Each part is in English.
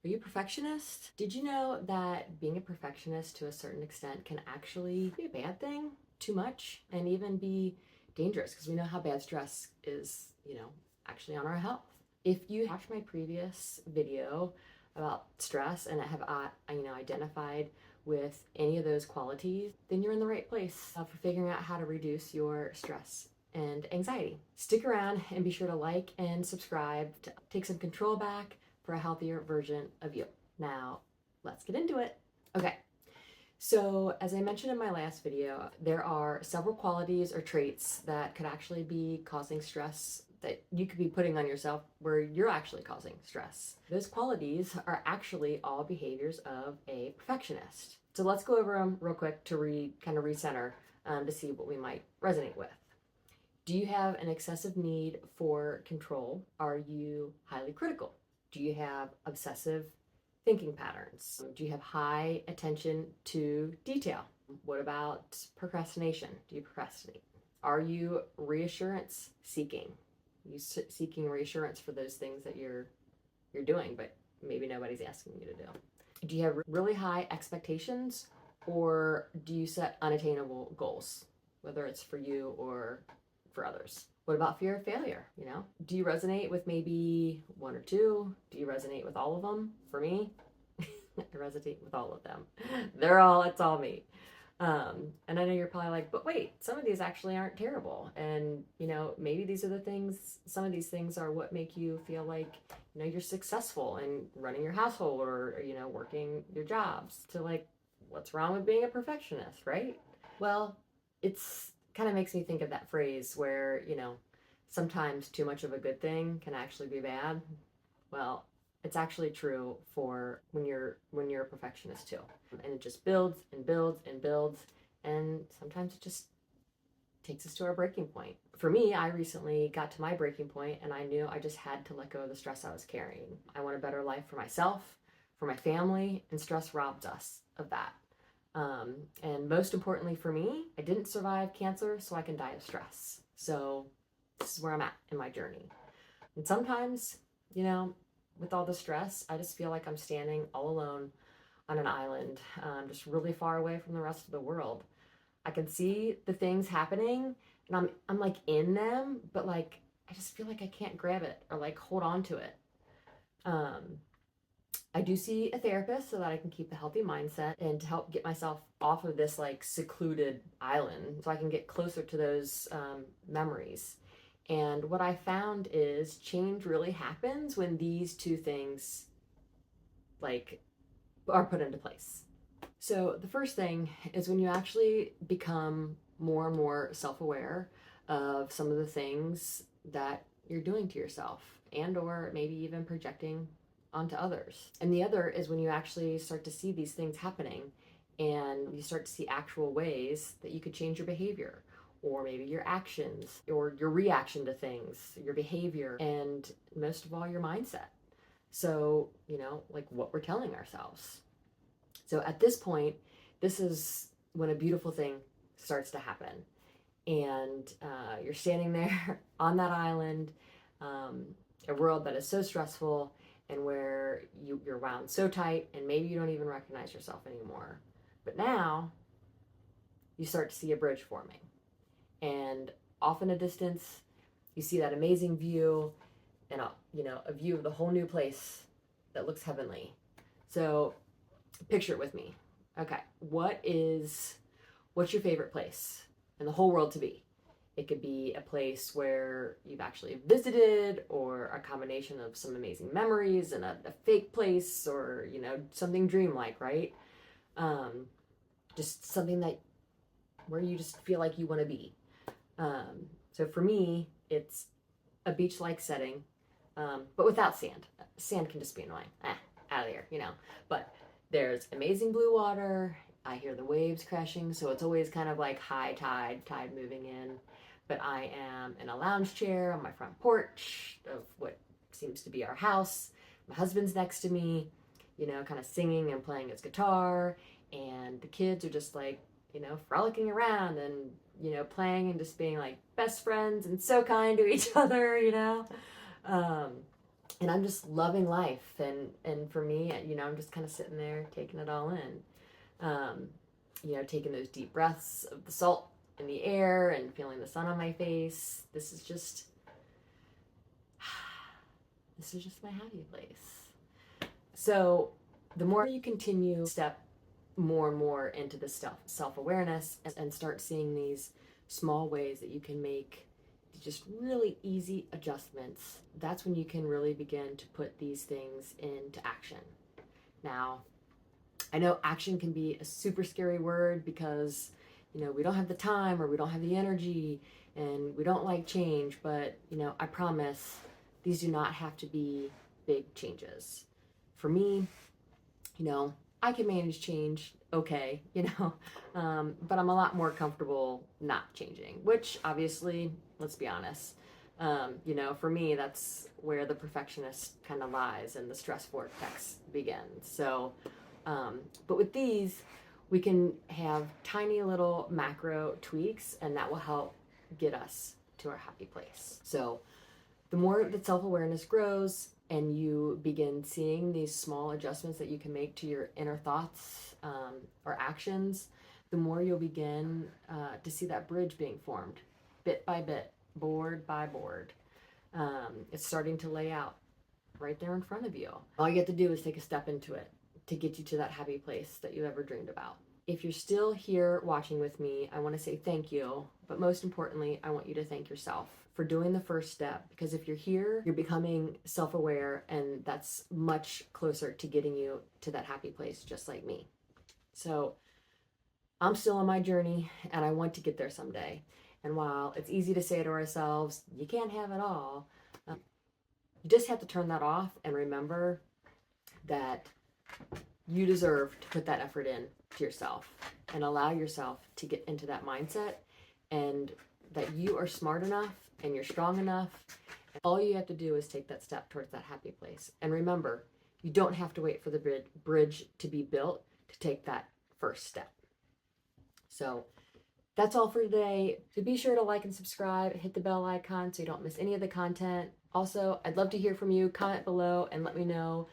Are you a perfectionist? Did you know that being a perfectionist to a certain extent can actually be a bad thing? Too much, and even be dangerous, because we know how bad stress is, actually on our health. If you watched my previous video about stress and have identified with any of those qualities, then you're in the right place for figuring out how to reduce your stress and anxiety. Stick around and be sure to like and subscribe to take some control back for a healthier version of you. Now, let's get into it. Okay, so as I mentioned in my last video, there are several qualities or traits that could actually be causing stress that you could be putting on yourself where you're actually causing stress. Those qualities are actually all behaviors of a perfectionist. So let's go over them real quick to recenter to see what we might resonate with. Do you have an excessive need for control? Are you highly critical? Do you have obsessive thinking patterns? Do you have high attention to detail? What about procrastination? Do you procrastinate? Are you reassurance seeking? Are you seeking reassurance for those things that you're doing, but maybe nobody's asking you to do? Do you have really high expectations, or do you set unattainable goals, whether it's for you or for others? What about fear of failure? Do you resonate with maybe one or two? Do you resonate with all of them? For me, I resonate with all of them. It's all me. And I know you're probably like, but wait, some of these actually aren't terrible. And, maybe these are the things, some of these things are what make you feel like, you're successful in running your household or, working your jobs. To like, what's wrong with being a perfectionist, right? Well, it's kind of makes me think of that phrase where, sometimes too much of a good thing can actually be bad. Well, it's actually true for when you're a perfectionist too. And it just builds and builds and builds, and sometimes it just takes us to our breaking point. For me, I recently got to my breaking point and I knew I just had to let go of the stress I was carrying. I want a better life for myself, for my family, and stress robbed us of that. And most importantly for me, I didn't survive cancer, so I can die of stress. So this is where I'm at in my journey. And sometimes, with all the stress, I just feel like I'm standing all alone on an island, just really far away from the rest of the world. I can see the things happening, and I'm like in them, but like I just feel like I can't grab it or like hold on to it. I do see a therapist so that I can keep a healthy mindset and to help get myself off of this like secluded island so I can get closer to those memories. And what I found is change really happens when these two things like are put into place. So the first thing is when you actually become more and more self-aware of some of the things that you're doing to yourself and or maybe even projecting onto others. And the other is when you actually start to see these things happening and you start to see actual ways that you could change your behavior or maybe your actions or your reaction to things, your behavior, and most of all, your mindset. So, like what we're telling ourselves. So at this point, this is when a beautiful thing starts to happen. And you're standing there on that island, a world that is so stressful and where you're wound so tight and maybe you don't even recognize yourself anymore. But now you start to see a bridge forming. And off in a distance, you see that amazing view and a view of the whole new place that looks heavenly. So picture it with me. Okay, what's your favorite place in the whole world to be? It could be a place where you've actually visited or a combination of some amazing memories and a fake place or, something dreamlike, right? Just something where you just feel like you want to be. So for me, it's a beach-like setting, but without sand. Sand can just be annoying. Out of there, But there's amazing blue water. I hear the waves crashing, so it's always kind of like high tide moving in. But I am in a lounge chair on my front porch of what seems to be our house. My husband's next to me, kind of singing and playing his guitar. And the kids are just like, frolicking around and, playing and just being like best friends and so kind to each other, and I'm just loving life. And for me, I'm just kind of sitting there taking it all in. Um, taking those deep breaths of the salt in the air and feeling the sun on my face. This is just my happy place. So the more you continue step more and more into the self-awareness and start seeing these small ways that you can make just really easy adjustments, that's when you can really begin to put these things into action. Now, I know action can be a super scary word because, we don't have the time or we don't have the energy and we don't like change, but, I promise these do not have to be big changes. For me, I can manage change okay, but I'm a lot more comfortable not changing, which obviously, let's be honest, for me, that's where the perfectionist kind of lies and the stress vortex begins. So, but with these, we can have tiny little macro tweaks, and that will help get us to our happy place. So, the more that self awareness grows and you begin seeing these small adjustments that you can make to your inner thoughts or actions, the more you'll begin to see that bridge being formed bit by bit, board by board. It's starting to lay out right there in front of you. All you have to do is take a step into it to get you to that happy place that you ever dreamed about. If you're still here watching with me, I want to say thank you, but most importantly, I want you to thank yourself for doing the first step, because if you're here, you're becoming self-aware, and that's much closer to getting you to that happy place, just like me. So I'm still on my journey, and I want to get there someday. And while it's easy to say to ourselves, you can't have it all, you just have to turn that off and remember that you deserve to put that effort in to yourself and allow yourself to get into that mindset, and that you are smart enough and you're strong enough. All you have to do is take that step towards that happy place. And remember, you don't have to wait for the bridge to be built to take that first step. So that's all for today. So be sure to like and subscribe, hit the bell icon so you don't miss any of the content. Also, I'd love to hear from you. Comment below and let me know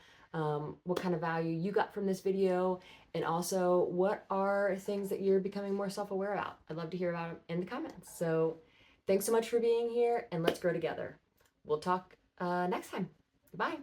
what kind of value you got from this video, and also what are things that you're becoming more self-aware about. I'd love to hear about them in the comments. So thanks so much for being here, and let's grow together. We'll talk next time. Bye.